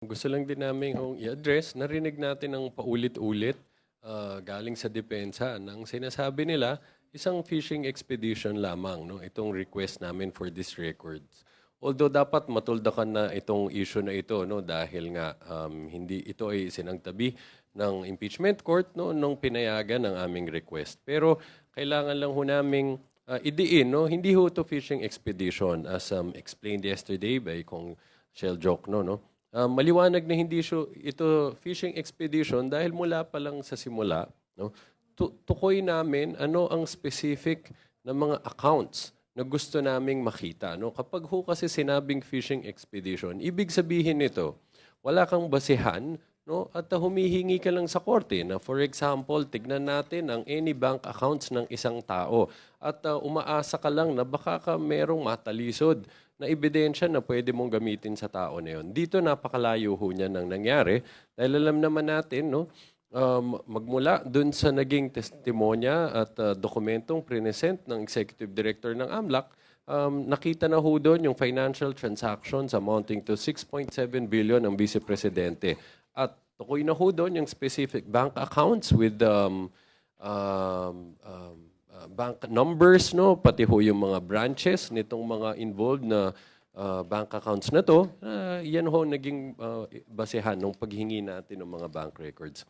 Gusto lang din namin i-address, narinig natin ng paulit-ulit galing sa depensa ng sinasabi nila, isang fishing expedition lamang, no, itong request namin for these records. Although dapat matuldakan na itong issue na ito, no, dahil nga hindi ito ay sinangtabi ng impeachment court, no, nung pinayagan ng aming request. Pero kailangan lang ho naming idiin, no, hindi ho to fishing expedition as explained yesterday by Kong Shell Jokno, no. Maliwanag na hindi ito fishing expedition dahil mula pa lang sa simula, no, tukoy namin ano ang specific na mga accounts na gusto naming makita. No? Kapag ho kasi sinabing fishing expedition, ibig sabihin nito, wala kang basihan, no? At humihingi ka lang sa korte na, for example, tignan natin ang any bank accounts ng isang tao at umaasa ka lang na baka ka merong matalisod na ebidensya na pwede mong gamitin sa tao na yun. Dito napakalayo ho niya nang nangyari dahil alam naman natin, no, magmula dun sa naging testimonya at dokumentong present ng Executive Director ng AMLAC, nakita na ho doon yung financial transactions amounting to 6.7 billion ng Vice Presidente. At tukoy na ho doon yung specific bank accounts with bank numbers, no, pati ho yung mga branches nitong mga involved na bank accounts na to. Yan ho naging basehan ng paghingi natin ng mga bank records.